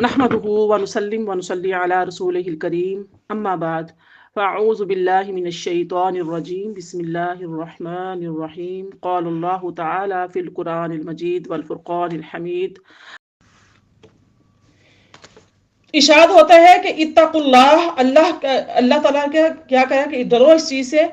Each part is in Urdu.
نحمده ونسلم ونصلي على رسوله الكريم اما بعد فاعوذ بالله من الشيطان الرجيم بسم الله الرحمن الرحيم قال الله تعالى في القرآن المجيد والفرقان الحميد ارشاد ہوتا ہے کہ اتقوا اللہ اللہ تعالیٰ کیا کہا کہ ڈرو اس چیز سے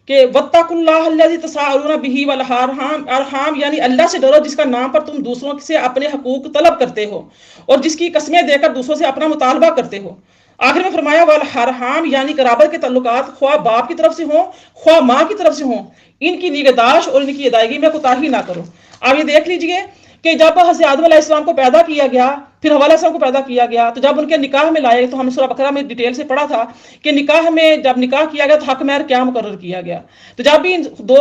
کہ واتقوا اللہ الذی تساءلون به والارحام یعنی اللہ سے ڈرو جس کا نام پر تم دوسروں سے اپنے حقوق طلب کرتے ہو اور جس کی قسمیں دے کر دوسروں سے اپنا مطالبہ کرتے ہو۔ آخر میں فرمایا والارحام یعنی قرابت کے تعلقات خواہ باپ کی طرف سے ہوں خواہ ماں کی طرف سے ہوں، ان کی نگہداشت اور ان کی ادائیگی میں کوتاہی نہ کرو۔ آپ یہ دیکھ لیجئے کہ جب حضرت آدم علیہ السلام کو پیدا کیا گیا، پھر حوا علیہ السلام کو پیدا کیا گیا، تو جب ان کے نکاح میں لائے تو ہم نے سورہ بقرہ میں ڈیٹیل سے پڑھا تھا کہ نکاح میں جب نکاح کیا گیا تو حق مہر کیا مقرر کیا گیا۔ تو جب بھی دو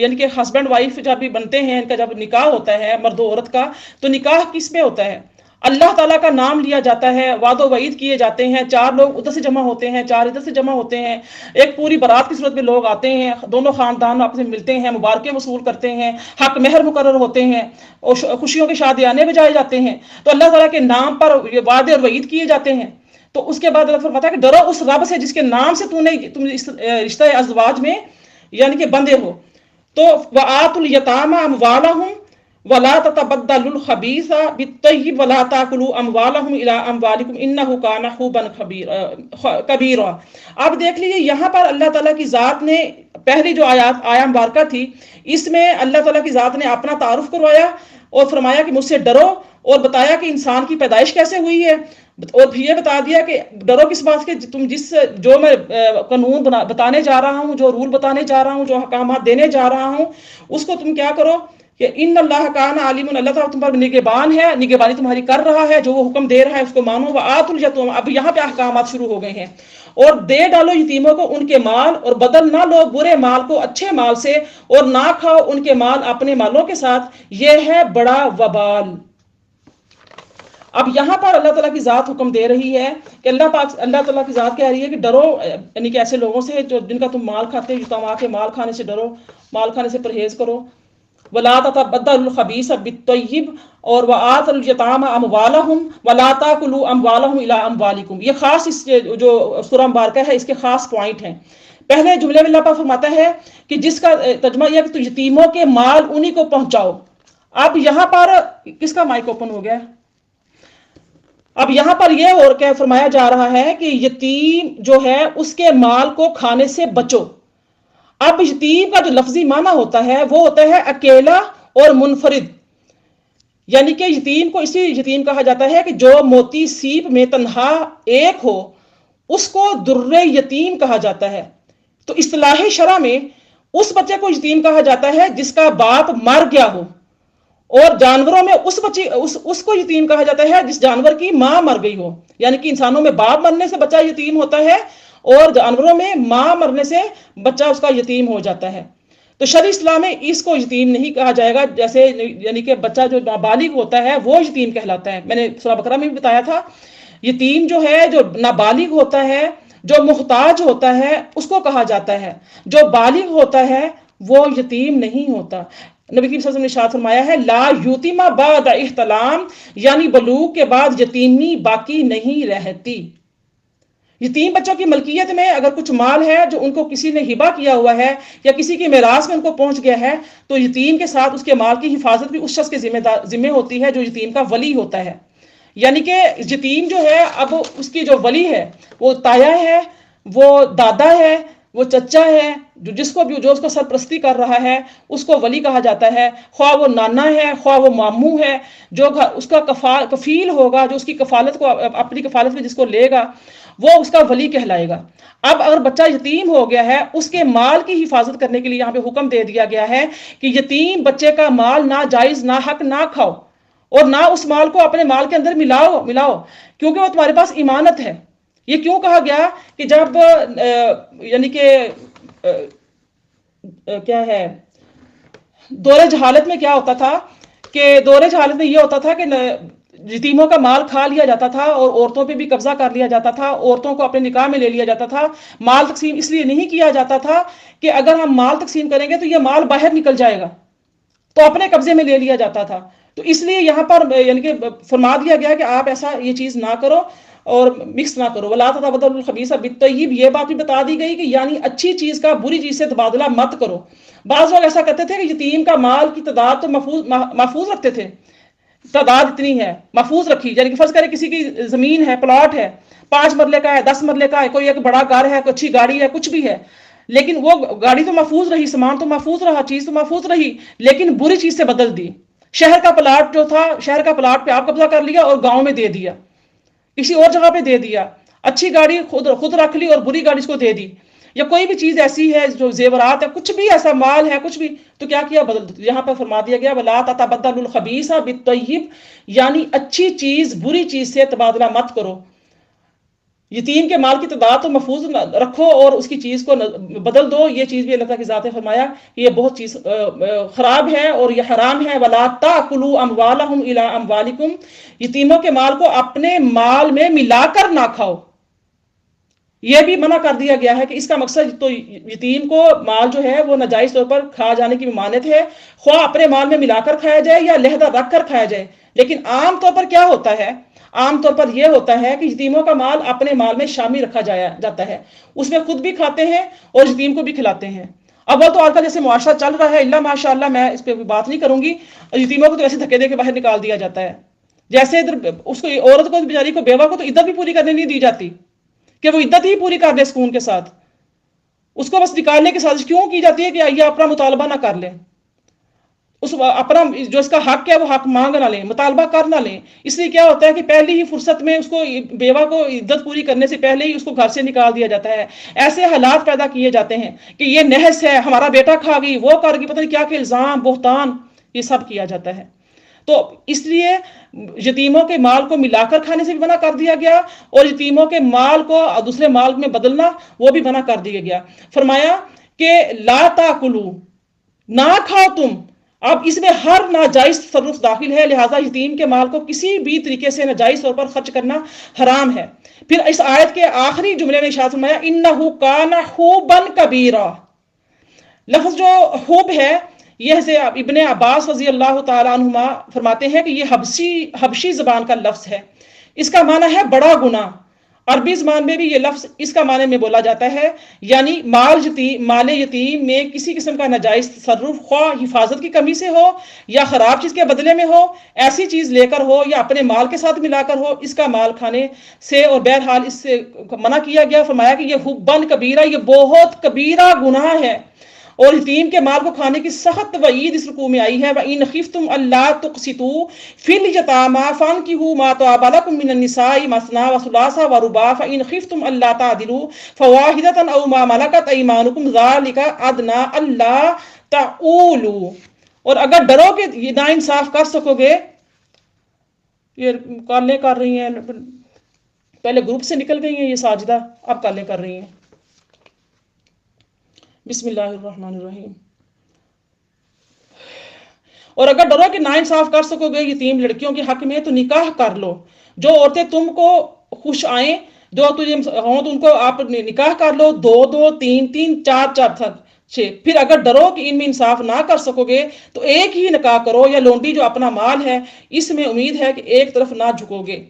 یعنی کہ ہسبینڈ وائف جب بھی بنتے ہیں، ان کا جب نکاح ہوتا ہے مرد و عورت کا، تو نکاح کس پہ ہوتا ہے؟ اللہ تعالیٰ کا نام لیا جاتا ہے، وعد و وعید کیے جاتے ہیں، چار لوگ ادھر سے جمع ہوتے ہیں، چار ادھر سے جمع ہوتے ہیں، ایک پوری بارات کی صورت میں لوگ آتے ہیں، دونوں خاندان آپس میں ملتے ہیں، مبارکیں وصول کرتے ہیں، حق مہر مقرر ہوتے ہیں اور خوشیوں کے شادیانے بجائے جاتے ہیں۔ تو اللہ تعالیٰ کے نام پر وعدے اور وعید کیے جاتے ہیں۔ تو اس کے بعد اللہ فرماتا ہے کہ ڈرو اس رب سے جس کے نام سے تم اس رشتہ ازواج میں یعنی کہ بندے ہو۔ تو وآتوا الیتامی اموالہم ولا تتبدلوا الخبیث بالطیب ولا تاکلوا اموالہم الی اموالکم انہ کان حوبا کبیرا۔ آپ دیکھ لیجیے یہاں پر اللہ تعالیٰ کی ذات نے پہلی جو آیا مبارکہ تھی، اس میں اللہ تعالیٰ کی ذات نے اپنا تعارف کروایا اور فرمایا کہ مجھ سے ڈرو، اور بتایا کہ انسان کی پیدائش کیسے ہوئی ہے، اور پھر یہ بتا دیا کہ ڈرو کس بات کے تم جو میں قانون بتانے جا رہا ہوں، جو رول بتانے جا رہا ہوں، جو احکامات دینے جا رہا ہوں، اس کو تم کیا کرو کہ ان اللہ کان علیم، اللہ تعالیٰ تم پر نگہبان ہے، نگہبانی تمہاری کر رہا ہے، جو وہ حکم دے رہا ہے اس کو مانو۔ وآتوا الیتامی، اب یہاں پہ احکامات شروع ہو گئے ہیں، اور دے ڈالو یتیموں کو ان کے مال، اور بدل نہ لو برے مال کو اچھے مال سے، اور نہ کھاؤ ان کے مال اپنے مالوں کے ساتھ، یہ ہے بڑا وبال۔ اب یہاں پر اللہ تعالیٰ کی ذات حکم دے رہی ہے کہ اللہ تعالیٰ کی ذات کہہ رہی ہے کہ ڈرو یعنی کہ ایسے لوگوں سے جن کا تم مال کھاتے ہو، یتاماں کے مال کھانے سے ڈرو، مال کھانے سے پرہیز کرو۔ ولا تتبدلوا الخبیث بالطیب، اور وآتوا الیتامی اموالہم ولا تاکلوا اموالہم الی اموالکم۔ یہ خاص اس جو سورہ مبارکہ ہے اس کے خاص پوائنٹ ہیں۔ پہلے جملے میں اللہ پاک فرماتا ہے کہ جس کا ترجمہ یہ ہے کہ یتیموں کے مال انہی کو پہنچاؤ۔ اب یہاں پر کس کا مائک اوپن ہو گیا؟ اب یہاں پر یہ اور کیا فرمایا جا رہا ہے کہ یتیم جو ہے اس کے مال کو کھانے سے بچو۔ اب یتیم کا جو لفظی معنی ہوتا ہے وہ ہوتا ہے اکیلا اور منفرد، یعنی کہ یتیم کو اسی یتیم کہا جاتا ہے کہ جو موتی سیپ میں تنہا ایک ہو، اس کو در یتیم کہا جاتا ہے۔ تو اصطلاح شرع میں اس بچے کو یتیم کہا جاتا ہے جس کا باپ مر گیا ہو، اور جانوروں میں اس کو یتیم کہا جاتا ہے جس جانور کی ماں مر گئی ہو، یعنی کہ انسانوں میں باپ مرنے سے بچہ یتیم ہوتا ہے، اور جانوروں میں ماں مرنے سے بچہ اس کا یتیم ہو جاتا ہے۔ تو شرع اسلام میں اس کو یتیم نہیں کہا جائے گا، جیسے یعنی کہ بچہ جو نابالغ ہوتا ہے وہ یتیم کہلاتا ہے۔ میں نے سورہ بقرہ میں بھی بتایا تھا، یتیم جو ہے جو نابالغ ہوتا ہے، جو محتاج ہوتا ہے اس کو کہا جاتا ہے، جو بالغ ہوتا ہے وہ یتیم نہیں ہوتا۔ نبی کریم صلی اللہ علیہ وسلم نے ارشاد فرمایا ہے لا یتیم بعد احتلام، یعنی بلوغ کے بعد یتیمی باقی نہیں رہتی۔ یتیم بچوں کی ملکیت میں اگر کچھ مال ہے جو ان کو کسی نے ہبہ کیا ہوا ہے یا کسی کی میراث میں ان کو پہنچ گیا ہے، تو یتیم کے ساتھ اس کے مال کی حفاظت بھی اس شخص کے ذمہ ہوتی ہے جو یتیم کا ولی ہوتا ہے۔ یعنی کہ یتیم جو ہے اب اس کی جو ولی ہے وہ تایا ہے، وہ دادا ہے، وہ چچا ہے، جو اس کو سرپرستی کر رہا ہے اس کو ولی کہا جاتا ہے، خواہ وہ نانا ہے خواہ وہ ماموں ہے، جو اس کا کفیل ہوگا، جو اس کی کفالت کو اپنی کفالت میں جس کو لے گا وہ اس کا ولی کہلائے گا۔ اب اگر بچہ یتیم ہو گیا ہے، اس کے مال کی حفاظت کرنے کے لیے یہاں پہ حکم دے دیا گیا ہے کہ یتیم بچے کا مال ناجائز ناحق نہ کھاؤ، اور نہ اس مال کو اپنے مال کے اندر ملاؤ کیونکہ وہ تمہارے پاس امانت ہے۔ یہ کیوں کہا گیا کہ جب یعنی کہ کیا ہے دور جہالت میں کیا ہوتا تھا کہ دور جہالت میں یہ ہوتا تھا کہ یتیموں کا مال کھا لیا جاتا تھا اور عورتوں پہ بھی قبضہ کر لیا جاتا تھا، عورتوں کو اپنے نکاح میں لے لیا جاتا تھا۔ مال تقسیم اس لیے نہیں کیا جاتا تھا کہ اگر ہم مال تقسیم کریں گے تو یہ مال باہر نکل جائے گا، تو اپنے قبضے میں لے لیا جاتا تھا۔ تو اس لیے یہاں پر یعنی کہ فرما دیا گیا کہ آپ ایسا یہ چیز نہ کرو اور مکس نہ کرو. وَلَا تَتَبَدَّلُوا الْخَبِيثَ بِالطَّيِّبِ، یہ بات بھی بتا دی گئی کہ یعنی اچھی چیز کا بری چیز سے تبادلہ مت کرو. بعض لوگ ایسا کرتے تھے کہ یتیم کا مال کی تعداد تو محفوظ رکھتے تھے، تعداد اتنی ہے محفوظ رکھی، یعنی کہ فرض کرے کسی کی زمین ہے، پلاٹ ہے، 5 مرلے کا ہے، 10 مرلے کا ہے، کوئی ایک بڑا گھر ہے، کوئی اچھی گاڑی ہے، کچھ بھی ہے، لیکن وہ گاڑی تو محفوظ رہی، سامان تو محفوظ رہا، چیز تو محفوظ رہی، لیکن بری چیز سے بدل دی. شہر کا پلاٹ جو تھا، شہر کا پلاٹ پہ آپ قبضہ کر لیا اور گاؤں میں دے دیا، کسی اور جگہ پہ دے دیا. اچھی گاڑی خود رکھ لی اور بری گاڑی اس کو دے دی. یا کوئی بھی چیز ایسی ہے جو زیورات ہے، کچھ بھی ایسا مال ہے، کچھ بھی، تو کیا کیا بدل دیا. یہاں پر فرما دیا گیا وَلَا تَتَبَدَّلُوا الْخَبِيثَ بِالطَّيِّبِ، یعنی اچھی چیز بری چیز سے تبادلہ مت کرو. یتیم کے مال کی تعداد تو محفوظ رکھو اور اس کی چیز کو بدل دو. یہ چیز بھی اللہ تعالیٰ کی ذات نے فرمایا کہ یہ بہت چیز خراب ہے اور یہ حرام ہے. وَلَا تَأْكُلُوا أَمْوَالَهُمْ إِلَىٰ أَمْوَالِكُمْ، یتیموں کے مال کو اپنے مال میں ملا کر نہ کھاؤ. یہ بھی منع کر دیا گیا ہے کہ اس کا مقصد تو یتیم کو مال جو ہے وہ ناجائز طور پر کھا جانے کی ممانعت ہے، خواہ اپنے مال میں ملا کر کھایا جائے یا علیحدہ رکھ کر کھایا جائے. لیکن عام طور پر کیا ہوتا ہے، عام طور پر یہ ہوتا ہے کہ یتیموں کا مال اپنے مال میں شامل رکھا جاتا ہے، اس میں خود بھی کھاتے ہیں اور یتیم کو بھی کھلاتے ہیں. اب وہ تو آج کل جیسے معاشرہ چل رہا ہے، اللہ ماشاء اللہ، میں اس پہ بات نہیں کروں گی، یتیموں کو تو ایسے دھکے دے کے باہر نکال دیا جاتا ہے. جیسے ادھر اس کو عورت کو بیچاری کو، بیوہ کو تو عدت بھی پوری کرنے نہیں دی جاتی کہ وہ عدت ہی پوری کر لے سکون کے ساتھ، اس کو بس نکالنے کی سازش کیوں کی جاتی ہے کہ یہ اپنا مطالبہ نہ کر لیں، اس اپنا جو اس کا حق ہے وہ حق مانگ نہ لیں، مطالبہ کر نہ لیں. اس لیے کیا ہوتا ہے کہ پہلی ہی فرصت میں اس کو، بیوہ کو عدت پوری کرنے سے پہلے ہی اس کو گھر سے نکال دیا جاتا ہے. ایسے حالات پیدا کیے جاتے ہیں کہ یہ نحس ہے، ہمارا بیٹا کھا گئی، وہ کر گئی، پتہ نہیں کیا کہ الزام، بہتان، یہ سب کیا جاتا ہے. تو اس لیے یتیموں کے مال کو ملا کر کھانے سے بھی منع کر دیا گیا اور یتیموں کے مال کو دوسرے مال میں بدلنا وہ بھی منع کر دیا گیا. فرمایا کہ لا تاکلوا، نہ کھاؤ تم. اب اس میں ہر ناجائز تصرف داخل ہے، لہٰذا یتیم کے مال کو کسی بھی طریقے سے ناجائز طور پر خرچ کرنا حرام ہے. پھر اس آیت کے آخری جملے میں ارشاد فرمایا انہ کان حوبا کبیرا. لفظ جو حوب ہے، یہ سے ابن عباس رضی اللہ تعالیٰ عنہما فرماتے ہیں کہ یہ حبشی زبان کا لفظ ہے. اس کا معنی ہے بڑا گناہ. عربی زبان میں بھی یہ لفظ اس کا معنی میں بولا جاتا ہے، یعنی مال یتیم میں کسی قسم کا ناجائز تصرف، خواہ حفاظت کی کمی سے ہو یا خراب چیز کے بدلے میں ہو، ایسی چیز لے کر ہو یا اپنے مال کے ساتھ ملا کر ہو، اس کا مال کھانے سے اور بہرحال اس سے منع کیا گیا. فرمایا کہ یہ حبن کبیرہ، یہ بہت کبیرہ گناہ ہے. اور یتیم کے مال کو کھانے کی سخت وعید اس رکوع میں آئی ہے. وَإِنْ خِفْتُمْ أَلَّا تُقْسِطُوا فِي الْيَتَامَىٰ فَانكِحُوا مَا طَابَ لَكُم مِّنَ النِّسَاءِ مَثْنَىٰ وَثُلَاثَ وَرُبَاعَ فَإِنْ خِفْتُمْ أَلَّا تَعْدِلُوا فَوَاحِدَةً أَوْ مَا مَلَكَتْ أَيْمَانُكُمْ ذَٰلِكَ أَدْنَىٰ أَلَّا تَعُولُوا. اور اگر ڈرو کہ یہ ناانصاف کر سکو گے، یہ کالیں کر رہی ہیں، پہلے گروپ سے نکل گئی ہیں یہ ساجدہ، اب کالیں کر رہی ہیں. بسم اللہ الرحمن الرحیم. اور اگر ڈرو کہ ناانصاف کر سکو گے یتیم لڑکیوں کے حق میں تو نکاح کر لو. جو عورتیں تم کو خوش آئیں، جو تجھے ہوں تو ان کو آپ نکاح کر لو، 2 3 3 4 6. پھر اگر ڈرو کہ ان میں انصاف نہ کر سکو گے تو ایک ہی نکاح کرو، یا لونڈی جو اپنا مال ہے اس میں امید ہے کہ ایک طرف نہ جھکو گے.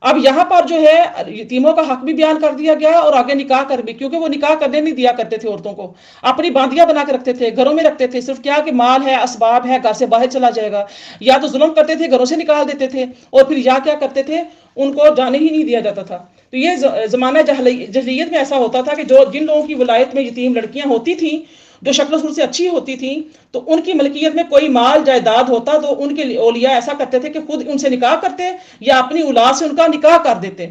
اب یہاں پر جو ہے یتیموں کا حق بھی بیان کر دیا گیا اور آگے نکاح کر بھی، کیونکہ وہ نکاح کرنے نہیں دیا کرتے تھے عورتوں کو، اپنی باندیاں بنا کے رکھتے تھے، گھروں میں رکھتے تھے، صرف کیا کہ مال ہے، اسباب ہے، گھر سے باہر چلا جائے گا، یا تو ظلم کرتے تھے، گھروں سے نکال دیتے تھے، اور پھر یا کیا کرتے تھے، ان کو جانے ہی نہیں دیا جاتا تھا. تو یہ زمانہ جاہلیت میں ایسا ہوتا تھا کہ جن لوگوں کی ولایت میں یتیم لڑکیاں ہوتی تھیں، جو شکل و صورت سے اچھی ہوتی تھیں، تو ان کی ملکیت میں کوئی مال جائیداد ہوتا تو ان کے اولیاء ایسا کرتے تھے کہ خود ان سے نکاح کرتے یا اپنی اولاد سے ان کا نکاح کر دیتے.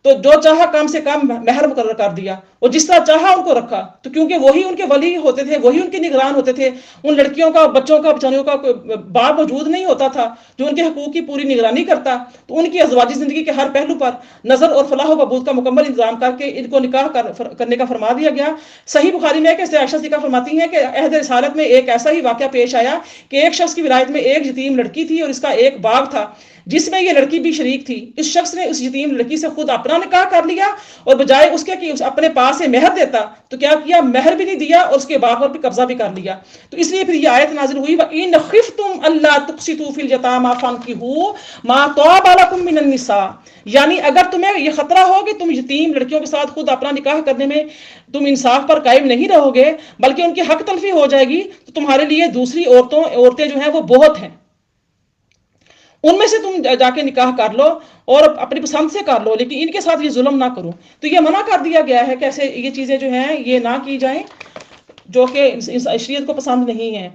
تو جو چاہا کم سے کم مہر مقرر کر دیا اور جس طرح چاہا ان کو رکھا. تو کیونکہ وہی ان کے ولی ہوتے تھے، وہی ان کے نگران ہوتے تھے، ان لڑکیوں کا، بچوں کا، بچانیوں کا باپ موجود نہیں ہوتا تھا جو ان کے حقوق کی پوری نگرانی کرتا. تو ان کی ازواجی زندگی کے ہر پہلو پر نظر اور فلاح و بہبود کا مکمل انتظام کر کے ان کو نکاح کرنے کا فرما دیا گیا. صحیح بخاری میں کہ عائشہ صدیقہ فرماتی ہیں کہ عہد رسالت میں ایک ایسا ہی واقعہ پیش آیا کہ ایک شخص کی ولایت میں ایک یتیم لڑکی تھی اور اس کا ایک باغ تھا. جس میں یہ لڑکی بھی شریک تھی، اس شخص نے اس یتیم لڑکی سے خود اپنا نکاح کر لیا، اور بجائے اس کے کہ اپنے پاس سے مہر دیتا تو کیا کیا، مہر بھی نہیں دیا اور اس کے باپ پر بھی قبضہ بھی کر لیا۔ تو اس لیے پھر یہ آیت نازل ہوئی وَإِنْ خِفْتُمْ أَلَّا تُقْسِطُوا فِي الْيَتَامَىٰ فَانكِحُوا مَا طَابَ لَكُم مِّنَ النِّسَاءِ، یعنی اگر تمہیں یہ خطرہ ہو کہ تم یتیم لڑکیوں کے ساتھ خود اپنا نکاح کرنے میں تم انصاف پر قائم نہیں رہو گے بلکہ ان کی حق تلفی ہو جائے گی، تو تمہارے لیے دوسری عورتیں جو ہیں وہ بہت ہیں، ان میں سے تم جا کے نکاح کر لو اور اپنی پسند سے کر لو، لیکن ان کے ساتھ یہ ظلم نہ کرو۔ تو یہ منع کر دیا گیا ہے کہ ایسے یہ چیزیں جو ہیں یہ نہ کی جائیں جو کہ شریعت کو پسند نہیں ہے۔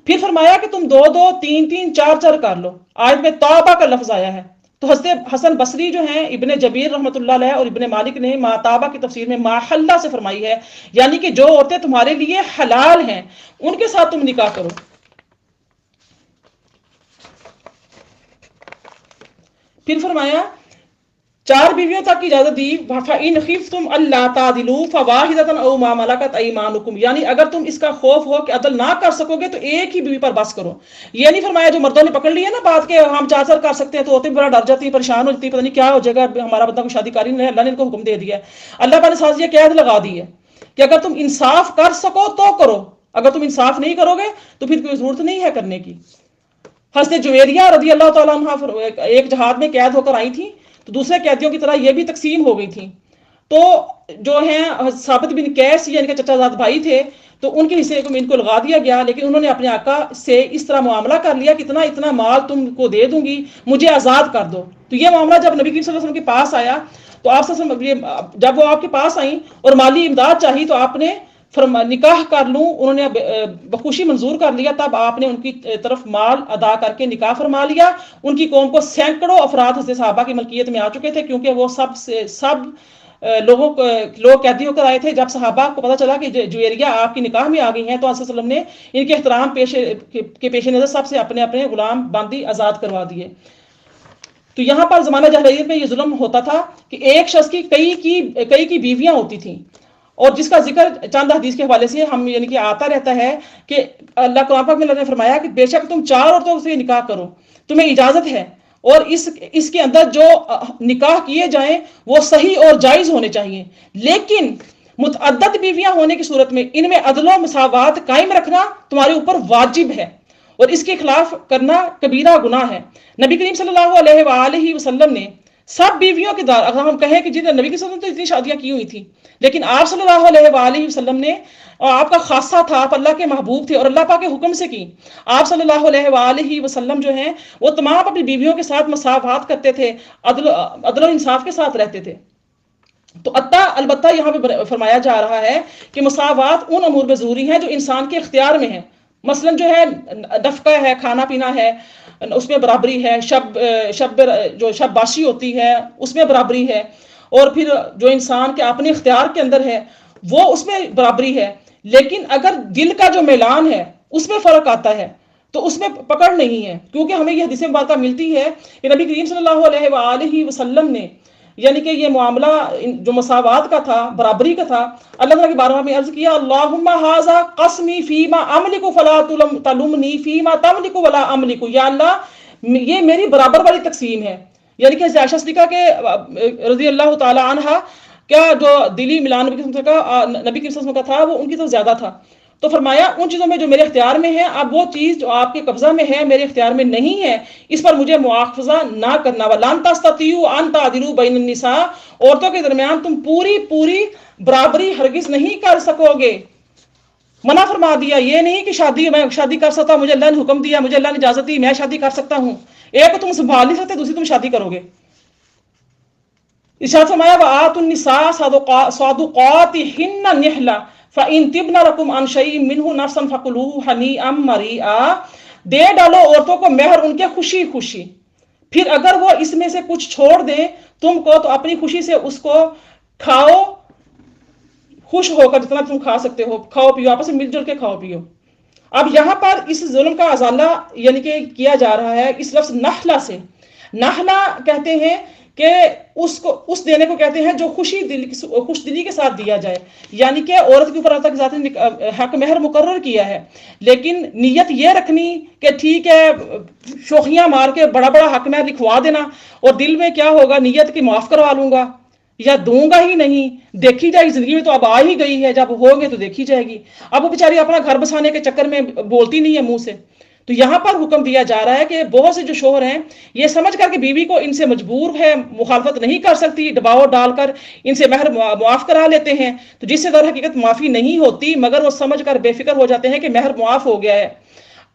پھر فرمایا کہ تم 2 2 3 3 4 4 کر لو۔ آیت میں توبہ کا لفظ آیا ہے، تو حضرت حسن بصری جو ہیں ابن جبیر رحمۃ اللہ علیہ اور ابن مالک نے ما طابہ کی تفسیر میں ما حلہ سے فرمائی ہے، یعنی کہ جو عورتیں تمہارے لیے حلال ہیں ان کے ساتھ تم نکاح کرو۔ پھر فرمایا 4 بیویوں تک کی اجازت دی، فَإِنْ خِفْتُمْ أَلَّا تَعْدِلُوا فَوَاحِدَةً أَوْ مَا مَلَكَتْ أَيْمَانُكُمْ، یعنی اگر تم اس کا خوف ہو کہ عدل نہ کر سکو گے تو ایک ہی بیوی پر بس کرو۔ یہ نہیں فرمایا جو مردوں نے پکڑ لیا نا بات کہ ہم 4 4 کر سکتے ہیں تو عورتیں بڑا ڈر جاتی ہیں، پریشان ہو جاتی ہیں، پتہ نہیں کیا ہو جائے گا، ہمارا بندہ کو شادی کاری نہیں ہے، اللہ نے ان کو حکم دے دیا ہے۔ اللہ پاک نے ساتھ یہ قید لگا دی ہے کہ اگر تم انصاف کر سکو تو کرو، اگر تم انصاف نہیں کرو گے تو پھر کوئی ضرورت نہیں ہے کرنے کی۔ حضرت جویریہ رضی اللہ تعالیٰ عنہ ایک جہاد میں قید ہو کر آئی تھی، تو دوسرے قیدیوں کی طرح یہ بھی تقسیم ہو گئی تھیں، تو جو ہیں ثابت بن قیس یعنی کہ چچا زاد بھائی تھے، تو ان کے حصے کو ان کو لگا دیا گیا، لیکن انہوں نے اپنے آقا سے اس طرح معاملہ کر لیا کہ اتنا مال تم کو دے دوں گی، مجھے آزاد کر دو۔ تو یہ معاملہ جب نبی کریم صلی اللہ علیہ وسلم کے پاس آیا تو آپ صلی اللہ علیہ وسلم جب وہ آپ کے پاس آئیں اور مالی امداد چاہی تو آپ نے نکاح کر لوں، انہوں نے بخوشی منظور کر لیا، تب آپ نے ان کی طرف مال ادا کر کے نکاح فرما لیا۔ ان کی قوم کو سینکڑوں افراد حضرت صحابہ کی ملکیت میں آ چکے تھے، کیونکہ وہ سب لوگ قیدی ہو کر آئے تھے۔ جب صحابہ کو پتہ چلا کہ جویریہ آپ کی نکاح میں آ گئی ہیں تو آپ صلی اللہ علیہ وسلم نے ان کے احترام کے پیش نظر سب سے اپنے اپنے غلام باندی آزاد کروا دیے۔ تو یہاں پر زمانہ جاہلیت میں یہ ظلم ہوتا تھا کہ ایک شخص کی کئی کی بیویاں ہوتی تھیں، اور جس کا ذکر چند حدیث کے حوالے سے ہم یعنی کہ آتا رہتا ہے کہ اللہ قرآن پاک میں اللہ نے فرمایا کہ بے شک تم 4 عورتوں سے نکاح کرو، تمہیں اجازت ہے، اور اس کے اندر جو نکاح کیے جائیں وہ صحیح اور جائز ہونے چاہیے، لیکن متعدد بیویاں ہونے کی صورت میں ان میں عدل و مساوات قائم رکھنا تمہارے اوپر واجب ہے، اور اس کے خلاف کرنا کبیرہ گناہ ہے۔ نبی کریم صلی اللہ علیہ وآلہ وسلم نے سب بیویوں کے دار، اگر ہم کہیں کہ جن نبی صلی اللہ علیہ وسلم تو اتنی شادیاں کی ہوئی تھیں، لیکن آپ صلی اللہ علیہ وآلہ وسلم نے، آپ کا خاصہ تھا، آپ اللہ کے محبوب تھے اور اللہ پاک کے حکم سے کی، آپ صلی اللہ علیہ وآلہ وسلم جو ہیں وہ تمام اپنی بیویوں کے ساتھ مساوات کرتے تھے، عدل و انصاف کے ساتھ رہتے تھے۔ تو البتہ یہاں پہ فرمایا جا رہا ہے کہ مساوات ان امور میں ضروری ہیں جو انسان کے اختیار میں ہیں، مثلا جو ہے نفقہ ہے، کھانا پینا ہے، اس میں برابری ہے، شب باشی ہوتی ہے اس میں برابری ہے، اور پھر جو انسان کے اپنے اختیار کے اندر ہے وہ اس میں برابری ہے، لیکن اگر دل کا جو میلان ہے اس میں فرق آتا ہے تو اس میں پکڑ نہیں ہے، کیونکہ ہمیں یہ حدیث مبارکہ ملتی ہے کہ نبی کریم صلی اللہ علیہ وآلہ وسلم نے یعنی کہ یہ معاملہ جو مساوات کا تھا، برابری کا تھا، اللہ تعالیٰ کی بارگاہ میں عرض کیا اللہم ھذا قسمی فیما املک فلا تلمنی فیما تملک ولا املک، یا اللہ یہ میری برابر والی تقسیم ہے، یعنی کہ عائشہ صدیقہ کے رضی اللہ تعالی عنہ کیا جو دلی ملان نبی صلی اللہ علیہ وسلم کا تھا وہ ان کی تو زیادہ تھا، تو فرمایا ان چیزوں میں جو میرے اختیار میں ہے، اب وہ چیز جو آپ کے قبضہ میں ہے میرے اختیار میں نہیں ہے، اس پر مجھے مواخذہ نہ کرنا، وَلَن تَسْتَطِيعُوا أَن تَعْدِلُوا بَيْنَ النِّسَاءِ، عورتوں کے درمیان تم پوری برابری ہرگز نہیں کر سکو گے۔ منع فرما دیا، یہ نہیں کہ میں شادی کر سکتا، مجھے اللہ نے حکم دیا، مجھے اللہ نے اجازت دی، میں شادی کر سکتا ہوں، ایک تم سنبھال نہیں سکتے، دوسری تم شادی کرو گے۔ ارشاد فرمایا وَآتُوا النِّسَاءَ صَدُقَاتِهِنَّ نِحْلَةً فَإِن طِبْنَ لَكُمْ عَن شَيْءٍ مِّنْهُ نَفْسًا فَكُلُوهُ هَنِيئًا مَرِيئًا، دے ڈالو عورتوں کو مہر ان کے خوشی خوشی، پھر اگر وہ اس میں سے کچھ چھوڑ دیں تم کو تو اپنی خوشی سے اس کو کھاؤ، خوش ہو کر جتنا تم کھا سکتے ہو، کھاؤ پیو، آپس میں مل جل کے کھاؤ پیو۔ اب یہاں پر اس ظلم کا ازالہ یعنی کہ کیا جا رہا ہے اس لفظ نحلہ سے، نہلا کہتے ہیں کہ اس دینے کو کہتے ہیں جو خوش دلی کے ساتھ دیا جائے، یعنی کہ عورت کے اوپر اللہ کی ذات نے حق مہر مقرر کیا ہے، لیکن نیت یہ رکھنی کہ ٹھیک ہے شوخیاں مار کے بڑا بڑا حق مہر لکھوا دینا، اور دل میں کیا ہوگا نیت کی معاف کروا لوں گا یا دوں گا ہی نہیں، دیکھی جائے گی زندگی میں تو اب آ ہی گئی ہے، جب ہو گے تو دیکھی جائے گی، اب وہ بیچاری اپنا گھر بسانے کے چکر میں بولتی نہیں ہے منہ سے۔ تو یہاں پر حکم دیا جا رہا ہے کہ بہت سے جو شوہر ہیں یہ سمجھ کر کہ بیوی کو ان سے مجبور ہے، مخالفت نہیں کر سکتی، دباؤ ڈال کر ان سے مہر معاف کرا لیتے ہیں، تو جس سے در حقیقت معافی نہیں ہوتی، مگر وہ سمجھ کر بے فکر ہو جاتے ہیں کہ مہر معاف ہو گیا ہے۔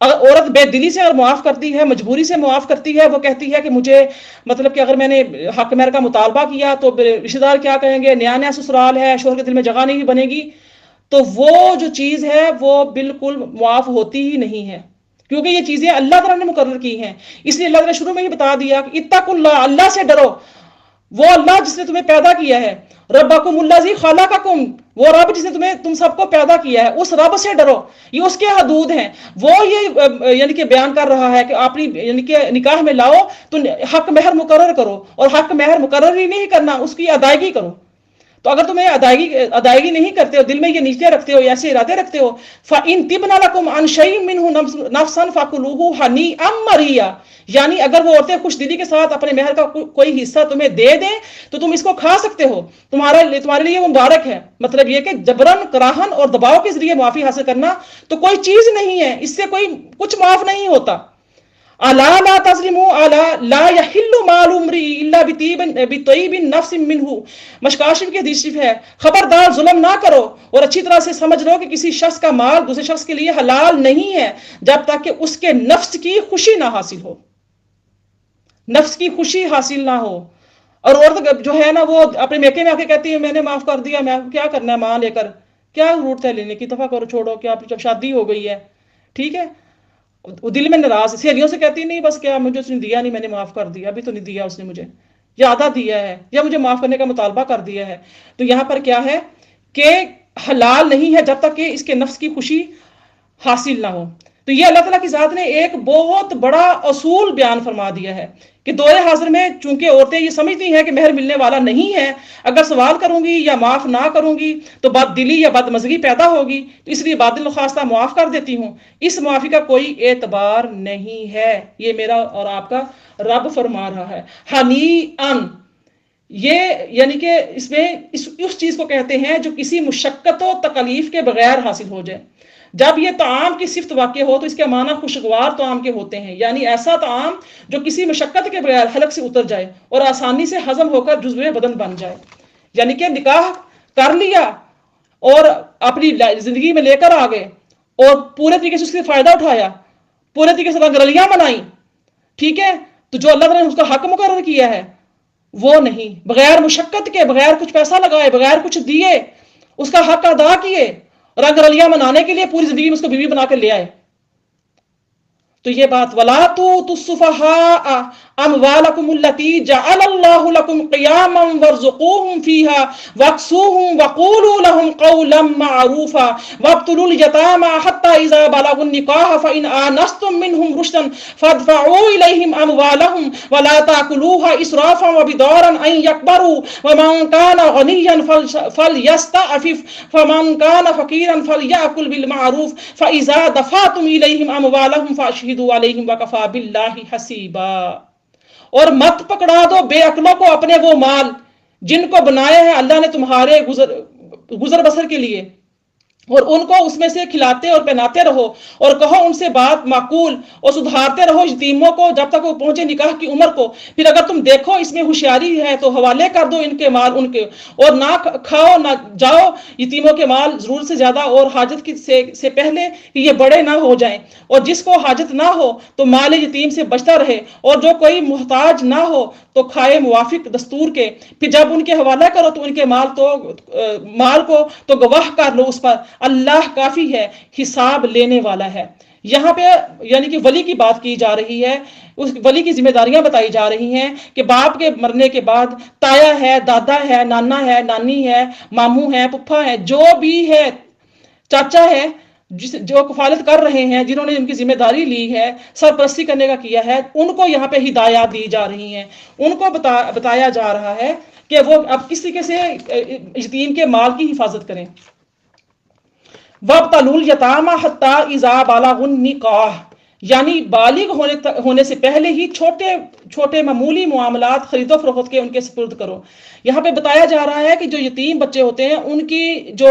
اگر عورت بے دلی سے اور معاف کرتی ہے، مجبوری سے معاف کرتی ہے، وہ کہتی ہے کہ مجھے مطلب کہ اگر میں نے حق مہر کا مطالبہ کیا تو رشتہ دار کیا کہیں گے، نیا نیا سسرال ہے، شوہر کے دل میں جگہ نہیں بنے گی، تو وہ جو چیز ہے وہ بالکل معاف ہوتی ہی نہیں ہے، کیونکہ یہ چیزیں اللہ تعالیٰ نے مقرر کی ہیں۔ اس لیے اللہ تعالیٰ نے شروع میں ہی بتا دیا کہ اتقوا اللہ، اللہ سے ڈرو، وہ اللہ جس نے تمہیں پیدا کیا ہے، ربکم الذی خلقکم، وہ رب جس نے تم سب کو پیدا کیا ہے، اس رب سے ڈرو، یہ اس کے حدود ہیں، وہ یہ یعنی کہ بیان کر رہا ہے کہ اپنی یعنی کہ نکاح میں لاؤ تو حق مہر مقرر کرو، اور حق مہر مقرر ہی نہیں کرنا، اس کی ادائیگی کرو۔ تو اگر تمہیں ادائیگی نہیں کرتے ہو، دل میں یہ نیچے رکھتے ہو، ایسے ارادے رکھتے ہو، فَإِن تِبْنَ لَكُمْ عَنْ شَيْءٍ مِّنْهُ نَفْسًا فَكُلُوهُ هَنِيئًا مَرِيًّا، یعنی اگر وہ عورتیں خوش دلی کے ساتھ اپنے مہر کا کوئی حصہ تمہیں دے دیں تو تم اس کو کھا سکتے ہو، تمہارے لیے وہ مبارک ہے۔ مطلب یہ کہ جبرن، کراہن اور دباؤ کے ذریعے معافی حاصل کرنا تو کوئی چیز نہیں ہے، اس سے کوئی کچھ معاف نہیں ہوتا۔ الا لا تظلموا، الا لا يحل مال امرئ الا بطيب نفس منه، مشکاشف کی حدیث ہے، خبردار ظلم نہ کرو، اور اچھی طرح سے سمجھ لو کہ کسی شخص کا مال دوسرے شخص کے لیے حلال نہیں ہے جب تک کہ اس کے نفس کی خوشی نہ حاصل ہو، نفس کی خوشی حاصل نہ ہو۔ اور عورت جو ہے نا وہ اپنے میکے میں آ کے کہتی ہے میں نے معاف کر دیا، میں کیا کرنا ہے ماں لے کر، کیا ضرورت ہے لینے کی، دفعہ کرو، چھوڑو، کیا جب شادی ہو گئی ہے، ٹھیک ہے، وہ دل میں ناراض، سہیلیوں سے کہتی نہیں بس کیا مجھے اس نے دیا نہیں، میں نے معاف کر دیا، ابھی تو نہیں دیا اس نے مجھے، یا آدھا دیا ہے، یا مجھے معاف کرنے کا مطالبہ کر دیا ہے۔ تو یہاں پر کیا ہے کہ حلال نہیں ہے جب تک کہ اس کے نفس کی خوشی حاصل نہ ہو۔ تو یہ اللہ تعالیٰ کی ذات نے ایک بہت بڑا اصول بیان فرما دیا ہے کہ دور حاضر میں چونکہ عورتیں یہ سمجھتی ہیں کہ مہر ملنے والا نہیں ہے، اگر سوال کروں گی یا معاف نہ کروں گی تو بد دلی یا بد مزگی پیدا ہوگی، تو اس لیے بادل خواستہ معاف کر دیتی ہوں، اس معافی کا کوئی اعتبار نہیں ہے، یہ میرا اور آپ کا رب فرما رہا ہے۔ ہنیئن، یہ یعنی کہ اس میں اس چیز کو کہتے ہیں جو کسی مشقت و تکلیف کے بغیر حاصل ہو جائے۔ جب یہ طعام کی صفت واقع ہو تو اس کے معنی خوشگوار طعام کے ہوتے ہیں، یعنی ایسا طعام جو کسی مشقت کے بغیر حلق سے اتر جائے اور آسانی سے ہضم ہو کر جزو بدن بن جائے۔ یعنی کہ نکاح کر لیا اور اپنی زندگی میں لے کر آ گئے اور پورے طریقے سے اس سے فائدہ اٹھایا، پورے طریقے سے رنگ رلیاں بنائی، ٹھیک ہے، تو جو اللہ تعالیٰ نے اس کا حق مقرر کیا ہے وہ نہیں، بغیر مشقت کے، بغیر کچھ پیسہ لگائے، بغیر کچھ دیے اس کا حق ادا کیے، رنگ رلیاں منانے کے لیے پوری زندگی میں اس کو بیوی بنا کے لے آئے۔ تو یہ بات وَلَا تُؤْتُوا السُّفَهَاءَ أَمْوَالَكُمُ الَّتِي جَعَلَ اللَّهُ لَكُمْ قِيَامًا وَارْزُقُوهُمْ فِيهَا وَاكْسُوهُمْ وَقُولُوا لَهُمْ قَوْلًا مَّعْرُوفًا وَابْتُلُوا الْيَتَامَىٰ حَتَّىٰ إِذَا بَلَغُوا النِّكَاحَ فَإِنْ آنَسْتُم مِّنْهُمْ رُشْدًا فَادْفَعُوا إِلَيْهِمْ أَمْوَالَهُمْ وَلَا تَأْكُلُوهَا إِسْرَافًا وَبِدَارًا أَن يَكْبَرُوا وَمَن كَانَ غَنِيًّا فَلْيَسْتَعْفِفْ وَمَن كَانَ فَقِيرًا فَلْيَأْكُلْ بِالْمَعْرُوفِ فَإِذَا دَفَعْتُمْ إِلَيْهِمْ أَمْوَالَهُمْ فَأَشْهِدُوا عَلَيْهِمْ وَكَفَىٰ بِاللَّهِ حَسِيبًا، اور مت پکڑا دو بے عقلوں کو اپنے وہ مال جن کو بنایا ہے اللہ نے تمہارے گزر بسر کے لیے، اور ان کو اس میں سے کھلاتے اور پہناتے رہو، اور کہو ان سے بات معقول، اور سدھارتے رہو یتیموں کو جب تک وہ پہنچے نکاح کی عمر کو، پھر اگر تم دیکھو اس میں ہوشیاری ہے تو حوالے کر دو ان کے مال ان کے، اور نہ کھاؤ نہ جاؤ یتیموں کے مال ضرورت سے زیادہ اور حاجت سے پہلے کہ یہ بڑے نہ ہو جائیں، اور جس کو حاجت نہ ہو تو مال یتیم سے بچتا رہے، اور جو کوئی محتاج نہ ہو تو کھائے موافق دستور کے، پھر جب ان کے حوالہ کرو تو ان کے مال کو تو گواہ کر لو اس پر، اللہ کافی ہے، حساب لینے والا ہے۔ یہاں پہ یعنی کہ ولی کی بات کی جا رہی ہے، اس ولی کی ذمہ داریاں بتائی جا رہی ہیں کہ باپ کے مرنے کے بعد تایا ہے، دادا ہے، نانا ہے، نانی ہے، ماموں ہے، پھپھا ہے، جو بھی ہے، چاچا ہے، جو کفالت کر رہے ہیں، جنہوں نے ان کی ذمہ داری لی ہے، سرپرستی کرنے کا کیا ہے، ان کو یہاں پہ ہدایات دی جا رہی ہیں، ان کو بتایا جا رہا ہے کہ وہ اب کس طریقے سے یتیم کے مال کی حفاظت کریں۔ وَابْتَلُوا الْيَتَامَى حَتَّى إِذَا بَلَغُوا النِّكَاحَ، یعنی بالغ ہونے سے پہلے ہی چھوٹے چھوٹے معمولی معاملات خرید و فروخت کے ان کے سپرد کرو۔ یہاں پہ بتایا جا رہا ہے کہ جو یتیم بچے ہوتے ہیں ان کی جو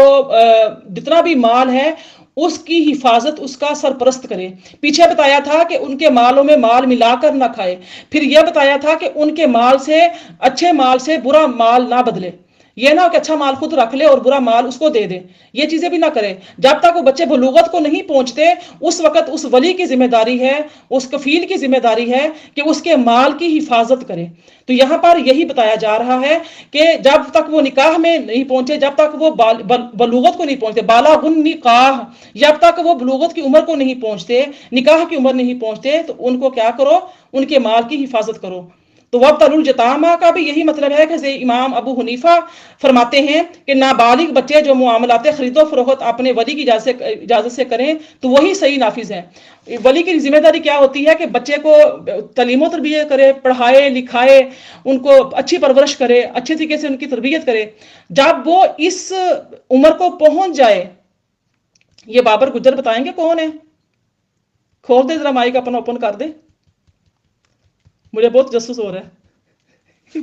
جتنا بھی مال ہے اس کی حفاظت اس کا سرپرست کرے۔ پیچھے بتایا تھا کہ ان کے مالوں میں مال ملا کر نہ کھائے، پھر یہ بتایا تھا کہ ان کے مال سے، اچھے مال سے برا مال نہ بدلے، یہ نہ کہ اچھا مال خود رکھ لے اور برا مال اس کو دے دے، یہ چیزیں بھی نہ کرے۔ جب تک وہ بچے بلوغت کو نہیں پہنچتے اس وقت اس ولی کی ذمہ داری ہے، اس کفیل کی ذمہ داری ہے کہ اس کے مال کی حفاظت کرے۔ تو یہاں پر یہی بتایا جا رہا ہے کہ جب تک وہ نکاح میں نہیں پہنچے، جب تک وہ بلوغت کو نہیں پہنچتے، بالغ النکاح، جب تک وہ بلوغت کی عمر کو نہیں پہنچتے، نکاح کی عمر نہیں پہنچتے، تو ان کو کیا کرو؟ ان کے مال کی حفاظت کرو۔ تو وَابْتَلُوا الْيَتَامَى کا بھی یہی مطلب ہے کہ امام ابو حنیفہ فرماتے ہیں کہ نابالغ بچے جو معاملات خرید و فروخت اپنے ولی کی اجازت سے کریں تو وہی صحیح نافذ ہے۔ ولی کی ذمہ داری کیا ہوتی ہے کہ بچے کو تعلیم و تربیت کرے، پڑھائے لکھائے، ان کو اچھی پرورش کرے، اچھے طریقے سے ان کی تربیت کرے۔ جب وہ اس عمر کو پہنچ جائے، یہ بابر گجر بتائیں گے کون ہے؟ کھول دے ذرا مائک اپنا اوپن کر دے، مجھے بہت جسوس ہو رہا ہے۔